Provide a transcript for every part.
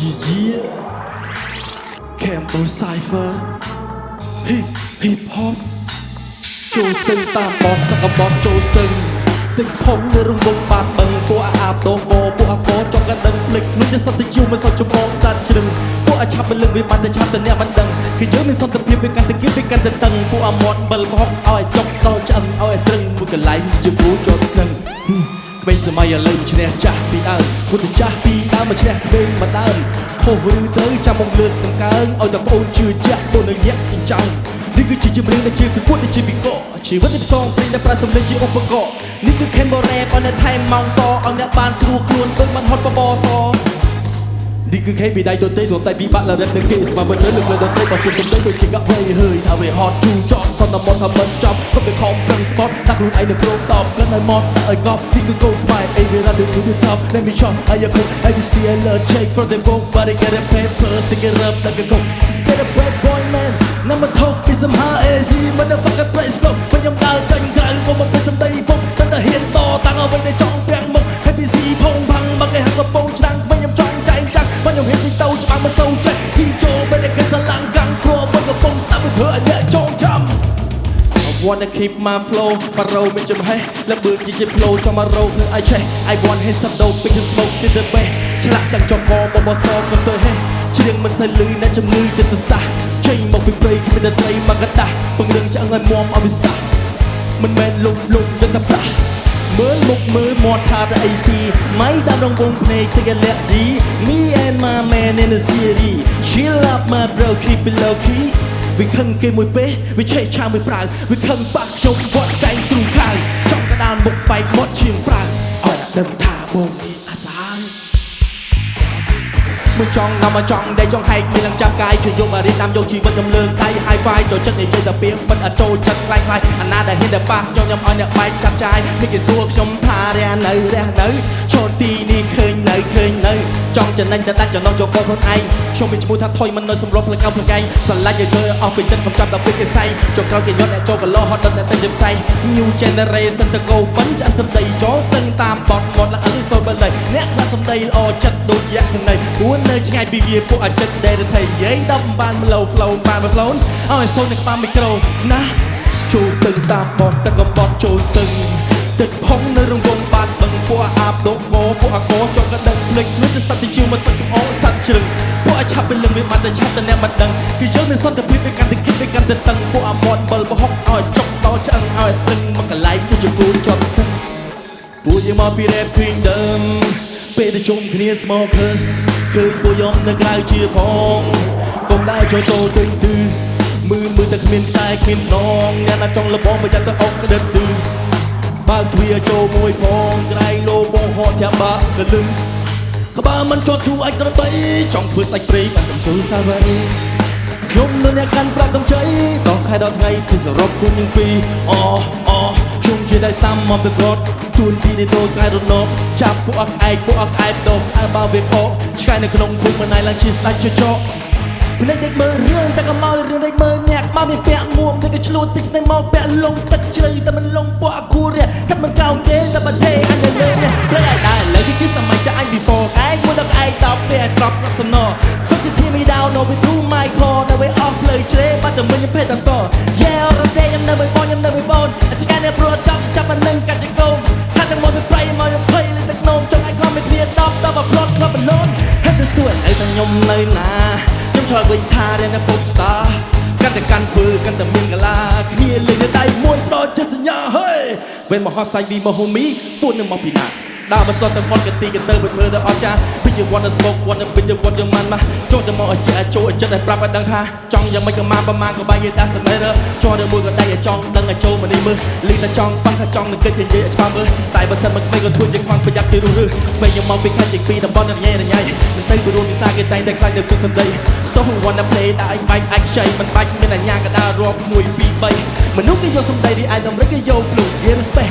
Yeah, Campbell Cypher Hip Hop ចូលស្ទឹងតាមបទចកបទចូលស្ទឹងទឹកផុងនៅរង្វង់បាត់បឹងពួកអាបតកពួកអកចង់កណ្ដឹងភ្លេចខ្លួនជាសត្វទៅជាមិនសត់ចំងសត្វជ្រឹងពួកអាឆាប់មិនលឹងវាបានតែឆាប់តែអ្នកមិនដឹងគឺយើងមានសន្តិភាពវាកាន់តែគៀបវាកាន់តែតឹងពួកអាមាត់បិលបោកឲ្យចុកដល់ឆ្អឹងឲ្យត្រឹងមួយកន្លែងជាគូជាប់ស្នឹងក្មេងសម័យឥឡូវឈ្នះចាស់ពីដើមពុទ្ធចាស់ពីដើមមកឈ្នះក្មេងមកដើមខុសឬត្រូវចាំមកលើកដង្កើងឲ្យតែប្អូនជឿជាក់ពួកនៅញាក់ចិញ្ចើមនេះគឺជាចម្រៀងដែលជាពីពុទ្ធដែលជាពីកជីវិតដែលផ្សងព្រីដែលប្រាសំលេងជាឧបករណ៍នេះគឺ Campbell Rap ឲ្យនៅថែមម៉ោងតឲ្យអ្នកបានស្រួលខ្លួនដូចបានហត់បបសនេះគឺខេពីដៃទទេទតែពីបាក់លរឹកនឹងគេស្មាមិនលើលើលើទទេបើគឺសំដីដូចជាកហេហើយថាវាហត់ជូចត់សន្មតថាមិនចប់ក៏ទៅខំប្រឹងស្ពតថាខ្លួនឯងនៅព្រមតបក្លិនឲ្យមកឲ្យកប់នេះគឺកូនខ្មែរអេវារ៉ាដូចគឺវា top let me show I could I be still a check for the book but I get a paper stick it up like a go instead of bad boy man number talk is some high easy motherfucker play slow មិនខ្ញុំដើរចាញ់ក្រៅក៏មកเป็นសំដីពុកតែហ៊ានតតាំងអ្វីដែលចង់ទាំងមុខ Happy C ផុងផាំងមកគេហាក់កំពុងឆ្នាំងខ្ញុំចង់ចែងចាក់មកខ្ញុំហ៊ានទីទៅច្បាស់មិនសូវចេះស៊ីចូលពេលដែលគេស្រឡាំងកាំងគ្រួមកកំពុងស្ដាប់ធ្វើឲ្យអ្នកចងចាំ I wanna keep my flow បារោមិនចំហេះលបឿនជា flow ចង់មករោគឺ I check I want hit some dope big smoke shit the best ឆ្លាក់ចាំចកបបសមិនទៅហេះច្រៀងមិនសូវលឺអ្នកជំងឺទៅសះចេញមកពីព្រៃគ្មានតែត្រីមកកតាពង្រឹងឆ្អឹងឲ្យមាំឲ្យវាស្ដាស់មិនមែនលុបយកតែប្រាស់មើលមុខមើលមាត់ថាតែអីស៊ីម៉ៃតាមរងវងភ្នែកទៅកលាក់ស៊ី Me and my man in the city chill up my bro keep it low key វាខឹងគេមួយពេលវាឆេះឆាមួយប្រាវវាខឹងបាក់ខ្ញុំវត្តតែងទ្រូខាវចង់កដាលមុខបែកមាត់ឈៀងប្រាវឲ្យដឹងថាបងនេះអាសាមួយចង់ណាមកចង់ដែលចង់ហែកមានឡើងចាំកាយជួយយកមករៀបតាមយកជីវិតខ្ញុំលើកដៃ high five ចូលចិត្តនិយាយតែពាក្យមិនអត់ចូលចិត្តខ្លាំងអាណាដែលហ៊ានតែប៉ះខ្ញុំឲ្យអ្នកបែកចាប់ចាយមិនគេសួរខ្ញុំថារះនៅឈរទីនេះឃើញនៅចង់ចំណេញតែដាច់ចំណងចូលកខ្លួនឯងខ្ញុំមានឈ្មោះថាថុយមិននៅសម្រាប់ផ្លឹកអោផ្លឹកឯងស្រឡាញ់ឲ្យធ្វើអស់ពីចិត្តកំចាប់ដល់ពេលគេសៃចុះក្រោយគេញាត់អ្នកចូលកលោហត់ដល់អ្នកទៅជាផ្សៃ New generation ទៅកោបិនឆ្អិនសម្ដីចូលស្ទឹងតាមបត់មាត់ល្អិលសូលបលៃអ្នកខ្លះសម្ដីល្អចិត្តដូចយ៉ាក់ណៃគួរនៅឆ្ងាយពីវាពួកអាចចិត្តដែលថៃយាយដល់បានមឡូ flow បានមក flow ឲ្យសូននៅក្បាលមីក្រូណាចូលស្ទឹងតាមបត់ទឹកកំបត់ចូលស្ទឹងទឹកផុងនៅរង្វង់បាត់បឹងពួកអាបដកពួកអកចង់កដឹងភ្លេចខ្លួនទៅសត្វទៅជាមកសត្វចំអកសត្វជ្រឹងពួកអាឆាប់ពេលលឹងវាបានតែឆាប់តែអ្នកមិនដឹងគឺយើងមានសន្តិភាពវាកាន់តែគិតវាកាន់តែតឹងពួកអាមាត់បិលបោកឲ្យចុកដល់ឆ្អឹងឲ្យត្រឹងមកកន្លែងគឺជាគូជាប់ស្ទឹងពួកយើងមកពី rap kingdom ពេលទៅជុំគ្នា smokers ឃើញពួកយើងនៅក្រៅជាផងកុំដែរចូលតូទិញទឺមើលតែគ្មានខ្សែគ្មានខ្នងអ្នកណាចង់លបងមកចាំទៅអុកក្តិតទឺបើកទ្វារចូលមួយផងក្រែងលោបងហត់ធាក់បាក់កលឹងក្បាលមិនជាប់ជួអាចក្របីចង់ធ្វើស្ដេចព្រៃបានកំសួរសាវ៉ៃខ្ញុំនៅអ្នកកាន់ប្រាក់កំជ័យដល់ខែដល់ថ្ងៃគឺសរុបគុំនឹងពីរខ្ញុំជាដៃស្ដាំមកទៅក្រត់ទួនទីនេះដូចខែរណបចាប់ពួកអកឯកដោះខែបើវាខកឆ្កែនៅក្នុងភូមិណៃឡើងជាស្ដេចចចកភ្នែកដេកមើលរឿងតែក៏មករឿងដេកមើលញាក់មកមានពាក់មួកនេះក៏ឆ្លួតតិចស្នេហ៍មកពាក់លងទឹកជ្រៅតែមិនលងពួកអគូរកាត់មិនកោងទេតែបើទេអញលើនេះព្រៃឲ្យដែរលើគឺជាសម័យចាអញ before ឯងមួយដល់ឯងដល់ពេលឲ្យត្រប់សំណ First you tear me down over to my core នៅពេលអស់ផ្លូវជ្រេបាត់តែមិនពេកតាម store Yeah already ខ្ញុំនៅមួយបងឆ្កែនៅព្រោះចាប់មិននឹងកាត់ចង្គមថាទាំងមកពីប្រៃមកភ័យលេទឹកនោមចង់ឲ្យខ្លោមានគ្នា10ដល់បើផ្លត់ខ្លោបលូនហើយទៅសួរឲ្យតែខ្ញុំនៅណាខ្ញុំឆ្លើយវិញថារៀននៅ pop star កាន់តែកាន់ធ្វើកាន់តែមានកលាគ្នាលេងដៃមួយដល់ជាសញ្ញាហើយពេលមកហត់សាច់វីមកហូមីពួកនឹងមកពីណាដើរមកស្ទត់ទៅផុតកទីកទៅធ្វើទៅអត់ចាពីជា wanna smoke wanna bitch you want your man មកចូលទៅមកឲ្យចូលចិត្តឲ្យប្រាប់ឲ្យដឹងថាចង់យ៉ាងម៉េចក៏មកប្រមាណក៏បាយយេដាសមែរចូលទៅមួយក៏ដៃឲ្យចង់ដឹងឲ្យចូលមកនេះមើលលីតែចង់ប៉ះថាចង់នឹងគិតនិយាយឲ្យច្បាស់មើលតែបើសិនមកក្មេងក៏ធ្វើជាខ្វាំងប្រយ័ត្នពីរស់ក្មេងខ្ញុំមកពីខេត្តជ័យពីតំបន់រញ៉ៃមិនស្អីពីរួមវិសាគេតែងតែខ្លាចទៅគិតសំដី So who wanna play តែឯងបាច់អាចខ្ចីមិនបាច់មានអាញាកដារាប់1 2 3មនុស្សគេយកសំដីរីឯតម្រិចគេយកភ្លុក Get respect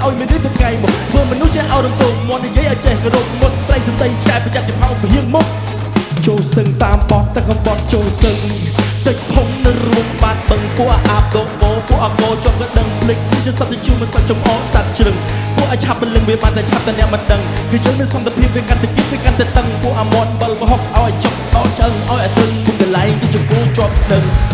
ឲ្យមានទៅថ្ងៃមកធ្វើមនុស្សចេះឲ្យរំទងមកនិយាយឲ្យចេះគោរពមុតស្ត្រីសំដីឆ្កែប្រយ័ត្នចំហប្រហៀងមុខចូលស្ទឹងតាមបោះទឹកកំបត់ចូលស្ទឹង តិចធំនៅរួមបាត់បឹងពួកអាប់ដូវពួកអកោជាប់ក៏ដឹងភ្លេចវាសត្វទៅជឿមិនសត្វចំអកសត្វជ្រឹងពួកឲ្យឆាប់ពលឹងវាបានតែឆាប់តែអ្នកមិនដឹងគឺយើងមានសន្តិភាពវាកាន់តែគៀបវាកាន់តែតឹងពួកអាមាត់បលបហុកឲ្យចុកដល់ឆ្អឹងឲ្យឲ្យទឹងពួកកន្លែងគឺជាគូជាប់ស្នឹង